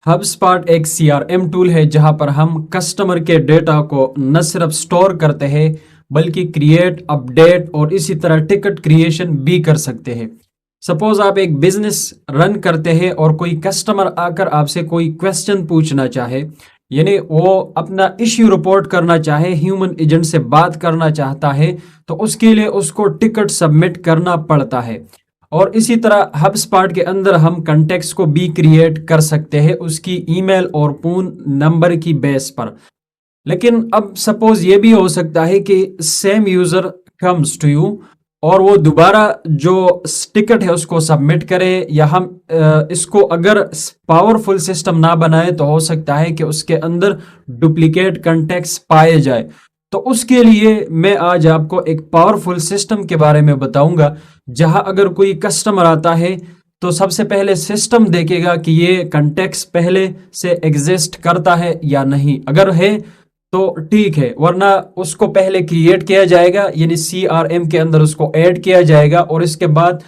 HubSpot एक CRM tool है जहां पर हम कस्टमर के डेटा को न सिर्फ स्टोर करते हैं बल्कि क्रिएट, अपडेट और इसी तरह टिकट क्रिएशन भी कर सकते हैं। सपोज आप एक बिजनेस रन करते हैं और कोई कस्टमर आकर आपसे कोई क्वेश्चन पूछना चाहे, यानी वो अपना इश्यू रिपोर्ट करना चाहे, ह्यूमन एजेंट से बात करना चाहता है, तो उसके लिए उसको टिकट सबमिट करना पड़ता है। और इसी तरह HubSpot के अंदर हम कंटेक्स्ट को भी क्रिएट कर सकते हैं उसकी ईमेल और फोन नंबर की बेस पर। लेकिन अब सपोज ये भी हो सकता है कि same user comes to you और वो दोबारा जो टिकट है उसको सबमिट करे, या हम इसको अगर पावरफुल सिस्टम ना बनाए तो हो सकता है कि उसके अंदर डुप्लीकेट कंटेक्ट पाए जाए। तो उसके लिए मैं आज आपको एक पावरफुल सिस्टम के बारे में बताऊंगा, जहां अगर कोई कस्टमर आता है तो सबसे पहले सिस्टम देखेगा कि ये कंटेक्स्ट पहले से एग्जिस्ट करता है या नहीं। अगर है तो ठीक है, वरना उसको पहले क्रिएट किया जाएगा, यानी CRM के अंदर उसको ऐड किया जाएगा और इसके बाद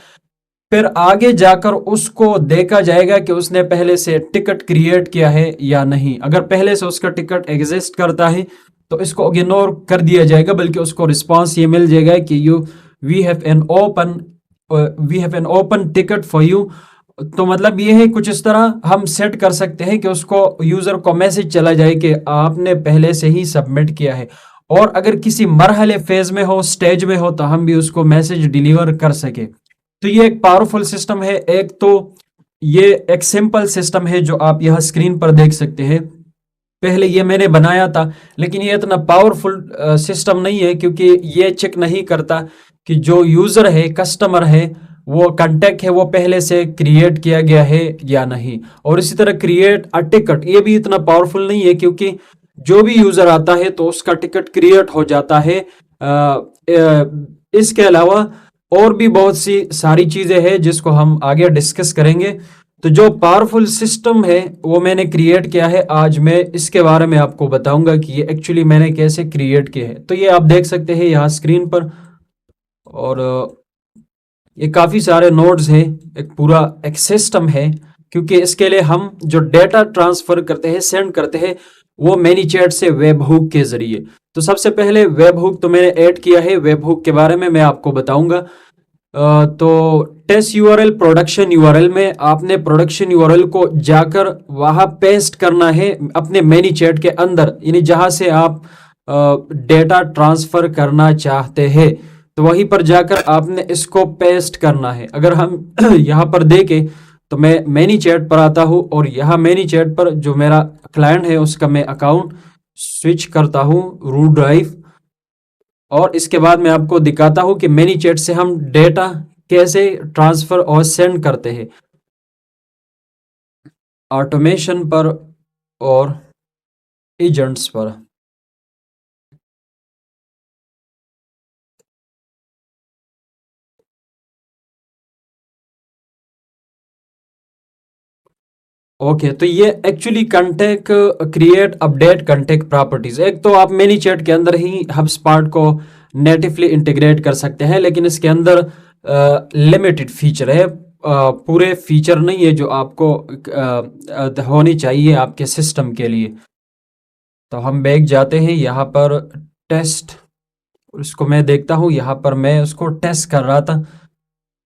फिर आगे जाकर उसको देखा जाएगा कि उसने पहले से टिकट क्रिएट किया है या नहीं। अगर पहले से उसका टिकट एग्जिस्ट करता है तो इसको इग्नोर कर दिया जाएगा, बल्कि उसको रिस्पांस ये मिल जाएगा कि we have an open ticket for you. तो मतलब ये है, कुछ इस तरह हम सेट कर सकते हैं कि उसको यूजर को मैसेज चला जाए कि आपने पहले से ही सबमिट किया है। और अगर किसी मरहले फेज में हो, स्टेज में हो, तो हम भी उसको मैसेज डिलीवर कर सके। तो ये एक पावरफुल सिस्टम है। एक तो ये एक सिंपल सिस्टम है जो आप यहां स्क्रीन पर देख सकते हैं। पहले ये मैंने बनाया था, लेकिन ये इतना पावरफुल सिस्टम नहीं है, क्योंकि ये चेक नहीं करता कि जो यूजर है, कस्टमर है, वो कांटेक्ट है, वो पहले से क्रिएट किया गया है या नहीं। और इसी तरह क्रिएट अ टिकट, ये भी इतना पावरफुल नहीं है, क्योंकि जो भी यूजर आता है तो उसका टिकट क्रिएट हो जाता है। इसके अलावा और भी बहुत सी सारी चीजें हैं जिसको हम आगे डिस्कस करेंगे। तो जो पावरफुल सिस्टम है वो मैंने क्रिएट किया है, आज मैं इसके बारे में आपको बताऊंगा कि ये एक्चुअली मैंने कैसे क्रिएट किया है। तो ये आप देख सकते हैं यहाँ स्क्रीन पर, और ये काफी सारे नोड्स हैं, एक पूरा एक सिस्टम है, क्योंकि इसके लिए हम जो डेटा ट्रांसफर करते हैं, सेंड करते हैं, वो मैनीचैट से वेब हुक के जरिए। तो सबसे पहले वेब हुक तो मैंने ऐड किया है, वेब हुक के बारे में मैं आपको बताऊंगा। तो टेस्ट यूआरएल, प्रोडक्शन यूआरएल में आपने प्रोडक्शन यूआरएल को जाकर वहां पेस्ट करना है अपने मैनीचैट के अंदर, यानी जहां से आप डेटा ट्रांसफर करना चाहते हैं, तो वहीं पर जाकर आपने इसको पेस्ट करना है। अगर हम यहाँ पर देखें तो मैं मैनीचैट पर आता हूँ और यहाँ मैनीचैट पर जो मेरा क्लाइंट है उसका मैं अकाउंट स्विच करता हूँ रूट ड्राइव, और इसके बाद मैं आपको दिखाता हूं कि मैनीचैट से हम डेटा कैसे ट्रांसफर और सेंड करते हैं ऑटोमेशन पर और एजेंट्स पर। ओके, तो ये actually contact create, update contact properties. एक तो आप मैनीचैट के अंदर ही HubSpot को नेटिवली इंटीग्रेट कर सकते हैं, लेकिन इसके अंदर लिमिटेड फीचर है, पूरे फीचर नहीं है जो आपको होनी चाहिए आपके सिस्टम के लिए। तो हम बैक जाते हैं यहाँ पर टेस्ट, उसको मैं देखता हूँ, यहाँ पर मैं उसको टेस्ट कर रहा था।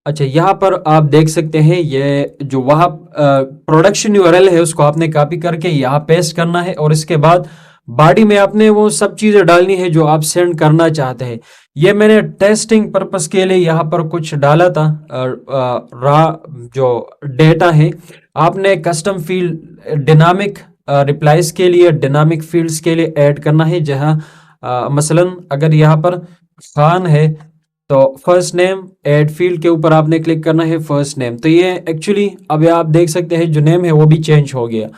अच्छा, यहाँ पर आप देख सकते हैं ये जो वहाँ प्रोडक्शन यूआरएल है उसको आपने कॉपी करके यहाँ पेस्ट करना है, और इसके बाद बॉडी में आपने वो सब चीजें डालनी है जो आप सेंड करना चाहते हैं। ये मैंने टेस्टिंग पर्पस के लिए यहाँ पर कुछ डाला था, जो डेटा है। आपने कस्टम फील्ड डिनामिक रिप्लाईज के लिए, डिनामिक फील्ड्स के लिए ऐड करना है, जहाँ मसलन अगर यहाँ पर खान है तो फर्स्ट नेम ऐड फील्ड के ऊपर आपने क्लिक करना है फर्स्ट नेम। तो ये एक्चुअली अब आप देख सकते हैं जो नेम है वो भी चेंज हो गया।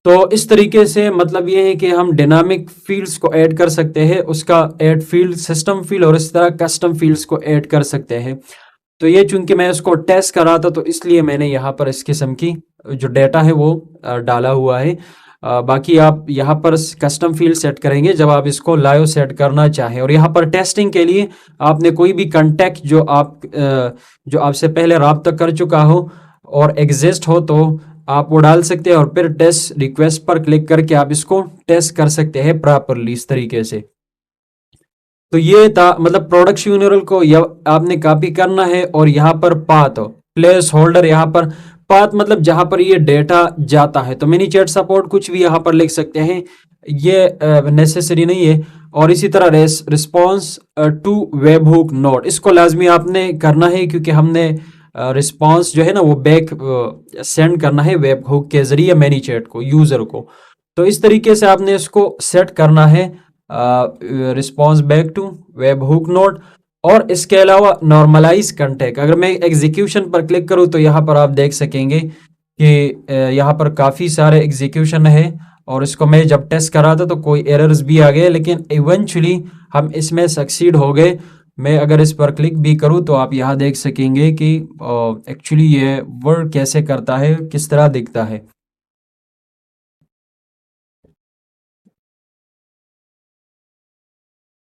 तो इस तरीके से मतलब ये है कि हम डायनामिक फील्ड्स को ऐड कर सकते हैं, उसका ऐड फील्ड, सिस्टम फील्ड और इस तरह कस्टम फील्ड्स को ऐड कर सकते हैं। तो ये चूंकि मैं इसको टेस्ट कर रहा था तो इसलिए मैंने यहाँ पर इस किस्म की जो डेटा है वो डाला हुआ है। बाकी आप यहाँ पर कस्टम फील्ड सेट करेंगे जब आप इसको लाइव सेट करना चाहें। और यहाँ पर टेस्टिंग के लिए आपने कोई भी कांटेक्ट जो आपसे पहले रब्ता कर चुका हो और एग्जिस्ट हो, तो आप वो डाल सकते हैं और फिर टेस्ट रिक्वेस्ट पर क्लिक करके आप इसको टेस्ट कर सकते हैं प्रॉपरली इस तरीके से। तो ये था मतलब प्रोडक्ट यूनिरल को आपने कॉपी करना है और यहाँ पर पाथ प्लेस होल्डर, यहाँ पर पाथ मतलब जहां पर ये डेटा जाता है। तो मिनी चैट सपोर्ट कुछ भी यहाँ पर लिख सकते हैं, ये नेसेसरी नहीं है। और इसी तरह response to webhook node, इसको लाजमी आपने करना है क्योंकि हमने रिस्पॉन्स जो है ना वो बैक सेंड करना है वेब हुक के जरिए मिनी चैट को यूजर को। तो इस तरीके से आपने इसको सेट करना है response back to webhook node. और इसके अलावा नॉर्मलाइज कंटेक्ट, अगर मैं एग्जीक्यूशन पर क्लिक करूं तो यहाँ पर आप देख सकेंगे कि यहाँ पर काफ़ी सारे एग्जीक्यूशन है और इसको मैं जब टेस्ट कर रहा था तो कोई एरर्स भी आ गए, लेकिन इवेंचुअली हम इसमें सक्सीड हो गए। मैं अगर इस पर क्लिक भी करूं तो आप यहाँ देख सकेंगे कि एक्चुअली ये वर्क कैसे करता है, किस तरह दिखता है।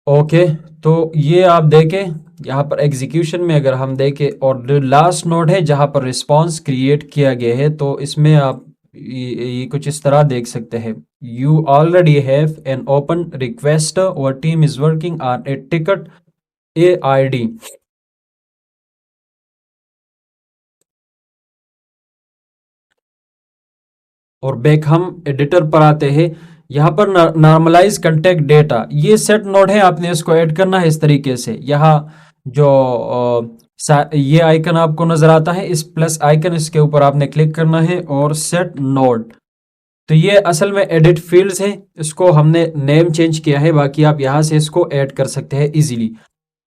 ओके, तो ये आप देखें यहाँ पर एग्जीक्यूशन में अगर हम देखें और लास्ट नोड है जहाँ पर रिस्पॉन्स क्रिएट किया गया है, तो इसमें आप ये कुछ इस तरह देख सकते हैं। You already have an open request और team is working on a ticket AID। और बैक हम एडिटर पर आते हैं। यहाँ पर नॉर्मलाइज कंटेक्ट डेटा, ये सेट नोड है, आपने इसको ऐड करना है इस तरीके से। यहाँ जो ये आइकन आपको नजर आता है, इस प्लस आइकन, इसके ऊपर आपने क्लिक करना है और सेट नोड। तो ये असल में एडिट फील्ड्स है, इसको हमने नेम चेंज किया है, बाकी आप यहाँ से इसको ऐड कर सकते हैं इजीली।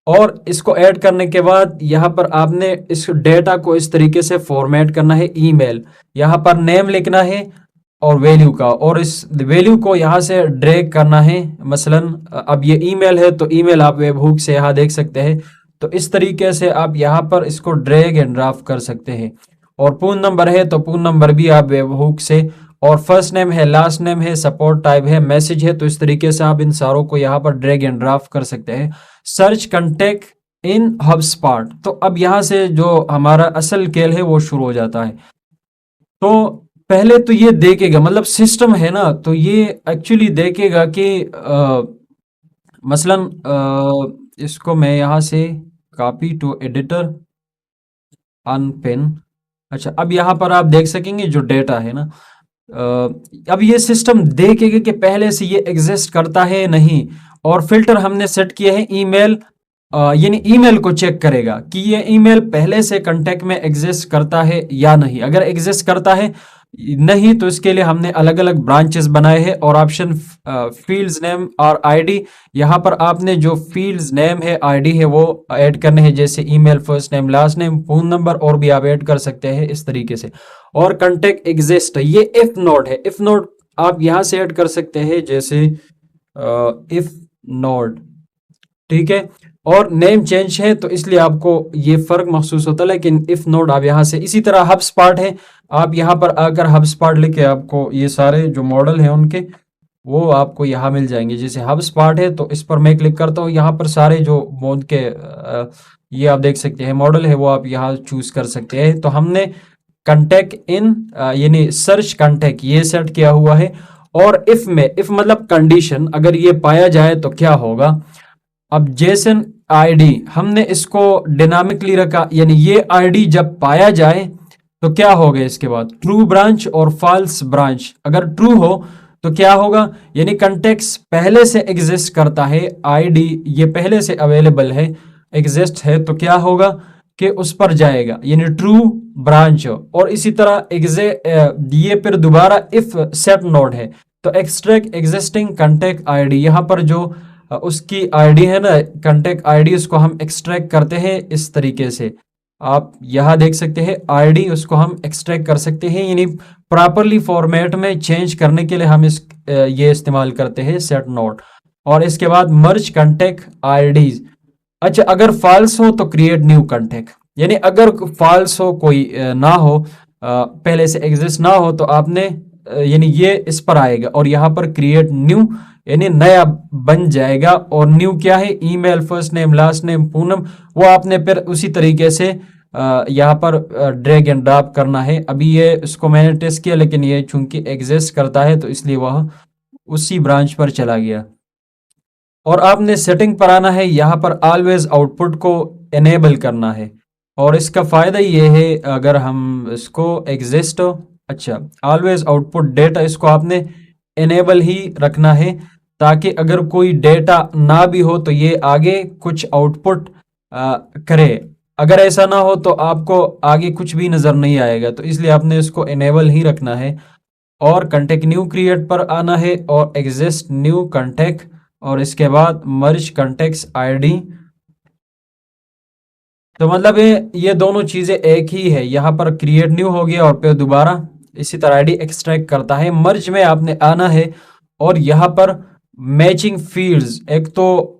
और इसको ऐड करने के बाद यहाँ पर आपने इस डेटा को इस तरीके से फॉर्मेट करना है। ईमेल, यहाँ पर नेम लिखना है और वैल्यू का, और इस वैल्यू को यहाँ से ड्रैग करना है। मसलन अब ये ईमेल है तो ईमेल आप वेब हुक से यहाँ देख सकते हैं। तो इस तरीके से आप यहाँ पर इसको ड्रैग एंड ड्रॉप कर सकते हैं। और फोन नंबर है तो फोन नंबर भी आप वेब हुक से, और फर्स्ट नेम है, लास्ट नेम है, सपोर्ट टाइप है, मैसेज है, तो इस तरीके से आप इन सारों को यहाँ पर ड्रैग एंड ड्रॉप कर सकते हैं। सर्च कंटेक्ट इन हबस्पॉट, तो अब यहाँ से जो हमारा असल खेल है वो शुरू हो जाता है। तो पहले तो ये देखेगा, मतलब सिस्टम है ना, तो ये एक्चुअली देखेगा कि मसलन इसको मैं यहाँ से कॉपी टू एडिटर अनपिन। अच्छा, अब यहाँ पर आप देख सकेंगे जो डेटा है ना, अब ये सिस्टम देखेगा कि पहले से ये एग्जिस्ट करता है नहीं। और फिल्टर हमने सेट किया है ईमेल, यानी ईमेल को चेक करेगा कि ये ईमेल पहले से कांटेक्ट में एग्जिस्ट करता है या नहीं। अगर एग्जिस्ट करता है नहीं तो इसके लिए हमने अलग अलग ब्रांचेस बनाए हैं। और ऑप्शन फील्ड्स नेम और आईडी, यहाँ पर आपने जो फील्ड्स नेम है, आईडी है, वो ऐड करने हैं, जैसे email, first name, last name, phone number, और भी आप ऐड कर सकते हैं इस तरीके से। और कांटेक्ट एग्जिस्ट, ये इफ नोड है, इफ नोड आप यहाँ से ऐड कर सकते हैं, जैसे इफ नोड, ठीक है। और नेम चेंज है तो इसलिए आपको ये फर्क महसूस होता है, लेकिन इफ नोड आप यहाँ से, इसी तरह हब स्पॉट है, आप यहाँ पर आकर हब स्पॉट लिखे आपको ये सारे जो मॉडल हैं उनके वो आपको यहाँ मिल जाएंगे। जैसे हब स्पॉट है तो इस पर मैं क्लिक करता हूँ, यहाँ पर सारे जो मोड के ये आप देख सकते हैं मॉडल है वो आप यहाँ चूज कर सकते हैं। तो हमने कंटेक्ट इन यानी सर्च कंटेक्ट ये सेट किया हुआ है। और इफ में, इफ मतलब कंडीशन, अगर ये पाया जाए तो क्या होगा। अब जेसन आईडी हमने इसको डायनामिकली रखा, यानी ये आईडी जब पाया जाए तो क्या होगा इसके बाद, ट्रू ब्रांच और फॉल्स ब्रांच। अगर ट्रू हो तो क्या होगा, यानी कंटेक्स्ट पहले से एग्जिस्ट करता है, आईडी ये पहले से अवेलेबल है, एग्जिस्ट है, तो क्या होगा कि उस पर जाएगा, यानी ट्रू ब्रांच। और इसी तरह ये फिर दोबारा इफ सेट नोड है तो एक्सट्रैक्ट एग्जिस्टिंग कंटेक्ट आईडी, यहाँ पर जो उसकी आईडी है ना, कंटेक्ट आईडी, उसको हम एक्सट्रैक्ट करते हैं इस तरीके से। आप यहाँ देख सकते हैं आईडी, उसको हम एक्सट्रैक्ट कर सकते हैं, यानी प्रॉपरली फॉर्मेट में चेंज करने के लिए हम ये इस्तेमाल करते हैं सेट नोड। और इसके बाद मर्ज कंटेक्ट आईडीज। अच्छा, अगर फॉल्स हो तो क्रिएट न्यू कंटेक्ट, यानी अगर फॉल्स हो, कोई ना हो, पहले से एग्जिस्ट ना हो, तो आपने यानी ये इस पर आएगा और यहाँ पर क्रिएट न्यू, यानी नया बन जाएगा। और न्यू क्या है, email, first name, last name, Poonam, वो आपने फिर उसी तरीके से यहाँ पर ड्रैग एंड ड्रॉप करना है। अभी ये इसको मैंने टेस्ट किया, लेकिन ये चूंकि एग्जिस्ट करता है तो इसलिए वह उसी ब्रांच पर चला गया। और आपने सेटिंग पर आना है, यहाँ पर ऑलवेज आउटपुट को एनेबल करना है। और इसका फायदा ये है, अगर हम इसको एग्जिस्ट, अच्छा, ऑलवेज आउटपुट डेटा, इसको आपने एनेबल ही रखना है, ताकि अगर कोई डेटा ना भी हो तो ये आगे कुछ आउटपुट करे। अगर ऐसा ना हो तो आपको आगे कुछ भी नजर नहीं आएगा, तो इसलिए आपने इसको एनेबल ही रखना है। और कंटेक्ट न्यू क्रिएट पर आना है और एग्जिस्ट न्यू कंटेक्ट, और इसके बाद मर्ज कंटेक्ट्स आईडी। तो मतलब ये दोनों चीजें एक ही है। यहाँ पर क्रिएट न्यू हो गया और फिर दोबारा इसी तरह आईडी एक्सट्रैक्ट करता है। मर्ज में आपने आना है और यहाँ पर मैचिंग फील्ड्स, एक तो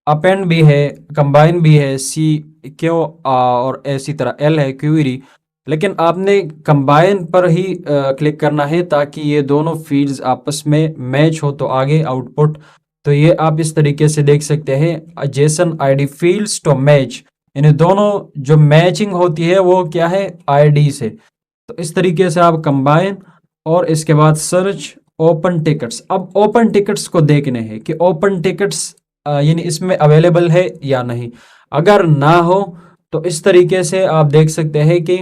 अपेंड भी है, कंबाइन भी है, सी क्यू और इसी तरह एल है क्वेरी, लेकिन आपने कंबाइन पर ही क्लिक करना है ताकि ये दोनों फील्ड्स आपस में मैच हो तो आगे आउटपुट। तो ये आप इस तरीके से देख सकते हैं, JSON ID fields to match, यानी दोनों जो मैचिंग होती है वो क्या है, आईडी से। तो इस तरीके से आप कंबाइन और इसके बाद सर्च ओपन टिकट्स। अब ओपन टिकट्स को देखने हैं कि ओपन टिकट्स यानी इसमें अवेलेबल है या नहीं। अगर ना हो तो इस तरीके से आप देख सकते हैं कि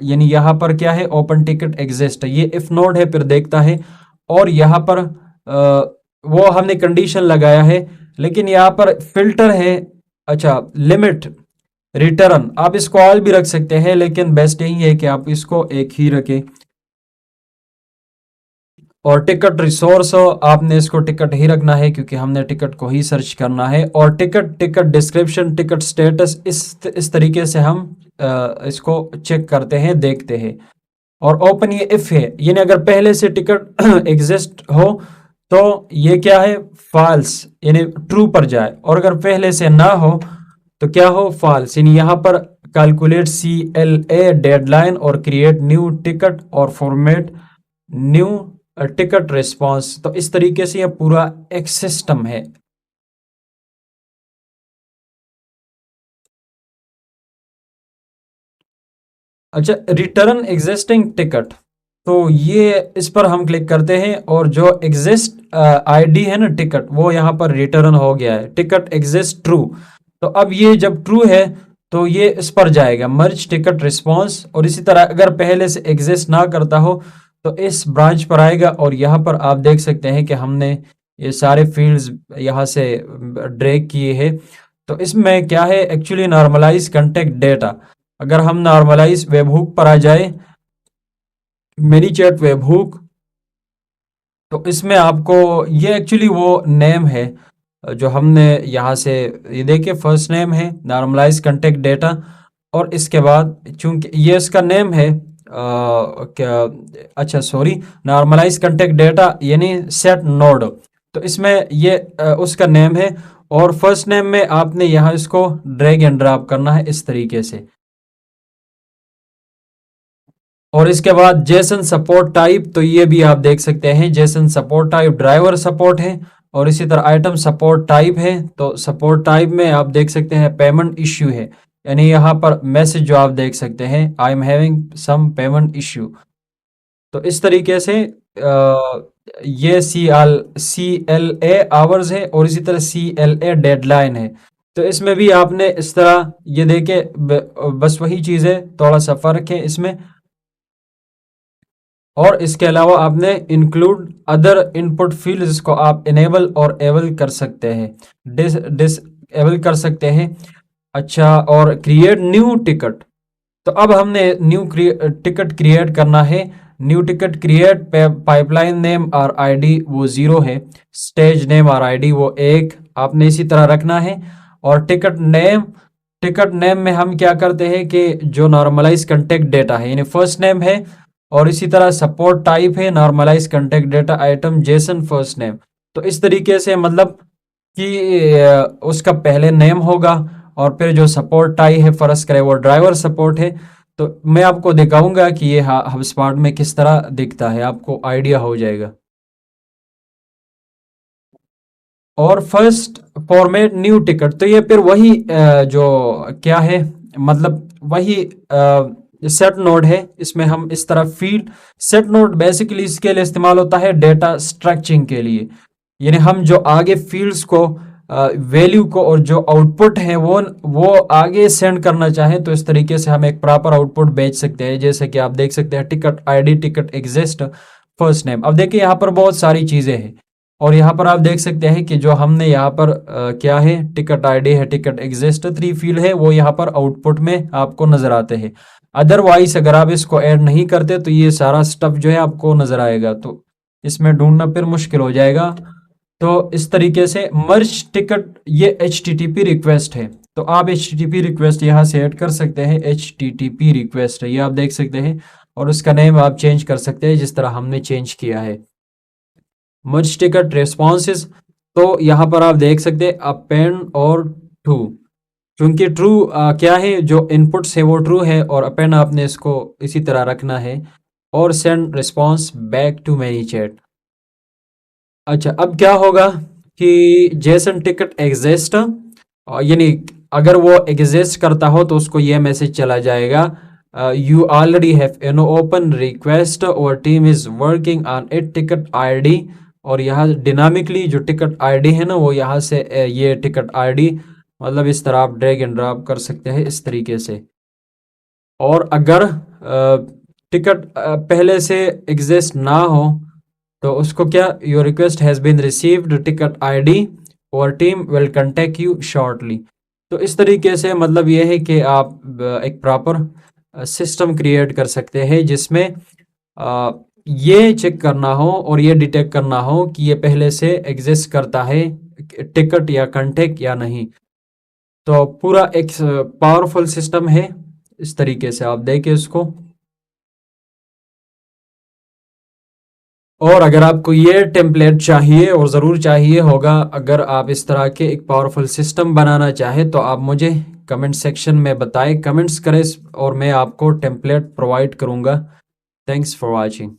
यानी यहाँ पर क्या है, ओपन टिकट एग्जिस्ट है, ये इफ नोड है, फिर देखता है। और यहाँ पर वो हमने कंडीशन लगाया है, लेकिन यहाँ पर फिल्टर है, अच्छा, लिमिट रिटर्न। आप इसको ऑल भी रख सकते हैं, लेकिन बेस्ट यही है कि आप इसको एक ही रखें। और टिकट रिसोर्स आपने इसको टिकट ही रखना है, क्योंकि हमने टिकट को ही सर्च करना है। और टिकट डिस्क्रिप्शन, टिकट स्टेटस, इस तरीके से हम इसको चेक करते हैं, देखते हैं। और ओपन ये इफ है, यानी अगर पहले से टिकट एग्जिस्ट हो तो ये क्या है, फॉल्स, यानी ट्रू पर जाए। और अगर पहले से ना हो तो क्या हो, फॉल्स। यानी यहाँ पर कैलकुलेट CLA डेडलाइन और क्रिएट न्यू टिकट और फॉर्मेट न्यू टिकट रिस्पॉन्स। तो इस तरीके से यह पूरा एक सिस्टम है। अच्छा, रिटर्न एग्जिस्टिंग टिकट, तो ये इस पर हम क्लिक करते हैं और जो एग्जिस्ट आईडी है ना टिकट, वो यहाँ पर रिटर्न हो गया है, टिकट एग्जिस्ट ट्रू। तो अब ये जब ट्रू है तो ये इस पर जाएगा, मर्ज टिकट रिस्पॉन्स। और इसी तरह अगर पहले से एग्जिस्ट ना करता हो तो इस ब्रांच पर आएगा। और यहाँ पर आप देख सकते हैं कि हमने ये सारे फील्ड्स यहाँ से ड्रैग किए हैं। तो इसमें क्या है, एक्चुअली नॉर्मलाइज कंटेक्ट डेटा। अगर हम नॉर्मलाइज वेबहुक पर आ जाए, मेरी चैट वेबहुक, तो इसमें आपको ये एक्चुअली वो नेम है जो हमने यहाँ से, ये देखिए फर्स्ट नेम है नॉर्मलाइज कंटेक्ट डेटा। और इसके बाद चूंकि ये इसका नेम है क्या, अच्छा सॉरी, नॉर्मलाइज कंटेक्ट डेटा यानी सेट नोड, तो इसमें ये उसका नेम है। और फर्स्ट नेम में आपने यहाँ इसको ड्रैग एंड ड्रॉप करना है इस तरीके से। और इसके बाद जेसन सपोर्ट टाइप, तो ये भी आप देख सकते हैं, Jason support type driver support है। और इसी तरह आइटम सपोर्ट टाइप है, तो सपोर्ट टाइप में आप देख सकते हैं पेमेंट इश्यू है, यानी यहाँ पर मैसेज जो आप देख सकते हैं, I am having some payment issue. तो इस तरीके से ये CLA आवर्स है और इसी तरह CLA डेडलाइन है। तो इसमें भी आपने इस तरह ये देखे, बस वही चीज़ है, थोड़ा सा फर्क है इसमें। और इसके अलावा आपने इंक्लूड अदर इनपुट फील्ड्स को आप इनेबल और एबल कर सकते हैं, डिसेबल कर सकते हैं। अच्छा, और क्रिएट न्यू टिकट, तो अब हमने न्यू टिकट क्रिएट करना है। New ticket create, pipeline name और आईडी वो 0 है, स्टेज नेम और आईडी वो 1 आपने इसी तरह रखना है। और टिकट नेम में हम क्या करते हैं कि जो नॉर्मलाइज कंटेक्ट डेटा है, यानी फर्स्ट नेम है, और इसी तरह सपोर्ट टाइप है normalise contact data item JSON first name. तो इस तरीके से मतलब कि उसका पहले नेम होगा और फिर जो सपोर्ट टाइप है, फर्ज करें वो ड्राइवर सपोर्ट है। तो मैं आपको दिखाऊंगा कि ये HubSpot में किस तरह दिखता है, आपको आइडिया हो जाएगा। और फर्स्ट फॉर्मेट न्यू टिकट, तो ये फिर वही जो क्या है, मतलब वही सेट नोड है। इसमें हम इस तरह फील्ड सेट नोड बेसिकली इसके लिए इस्तेमाल होता है डेटा स्ट्रक्चरिंग के लिए, यानी हम जो आगे फील्ड्स को वैल्यू को और जो आउटपुट है वो आगे सेंड करना चाहें तो इस तरीके से हम एक प्रॉपर आउटपुट भेज सकते हैं। जैसे कि आप देख सकते हैं ticket ID, ticket exist, first name. अब देखिए यहाँ पर बहुत सारी चीज़ें हैं और यहाँ पर आप देख सकते हैं कि जो हमने यहाँ पर क्या है, टिकट आईडी है, टिकट एग्जिस्ट, 3 फील्ड है, वो यहाँ पर आउटपुट में आपको नजर आते हैं। अदरवाइज अगर आप इसको ऐड नहीं करते तो ये सारा स्टफ जो है आपको नजर आएगा, तो इसमें ढूंढना फिर मुश्किल हो जाएगा। तो इस तरीके से मर्ज टिकट ये HTTP रिक्वेस्ट है, तो आप HTTP रिक्वेस्ट यहाँ से ऐड कर सकते हैं। HTTP रिक्वेस्ट है, ये आप देख सकते हैं, और उसका नेम आप चेंज कर सकते हैं जिस तरह हमने चेंज किया है। मर्ज टिकट रेस्पॉन्सेज, तो यहाँ पर आप देख सकते हैं अपेंड और ट्रू, क्योंकि ट्रू क्या है, जो इनपुट्स है वो ट्रू है और अपेंड आपने इसको इसी तरह रखना है। और send response back to ManyChat. अच्छा, अब क्या होगा कि जेसन टिकट एग्जिस्ट, यानी अगर वो एग्जिस्ट करता हो तो उसको ये मैसेज चला जाएगा, you already have an open request और team is working on it ticket ID. और यहाँ डिनामिकली जो टिकट आईडी है ना, वो यहाँ से ये टिकट आईडी मतलब इस तरह आप ड्रैग एंड ड्रॉप कर सकते हैं इस तरीके से। और अगर टिकट पहले से एग्जिस्ट ना हो तो उसको क्या, your request has been received ticket ID और team will contact you shortly. तो इस तरीके से मतलब ये है कि आप एक प्रॉपर सिस्टम क्रिएट कर सकते हैं जिसमें ये चेक करना हो और ये डिटेक्ट करना हो कि ये पहले से एग्जिस्ट करता है टिकट या कंटेक्ट या नहीं। तो पूरा एक पावरफुल सिस्टम है, इस तरीके से आप देखें इसको। और अगर आपको ये टेम्पलेट चाहिए, और ज़रूर चाहिए होगा, अगर आप इस तरह के एक पावरफुल सिस्टम बनाना चाहें तो आप मुझे कमेंट सेक्शन में बताएं, कमेंट्स करें और मैं आपको टेम्पलेट प्रोवाइड करूँगा। Thanks for watching.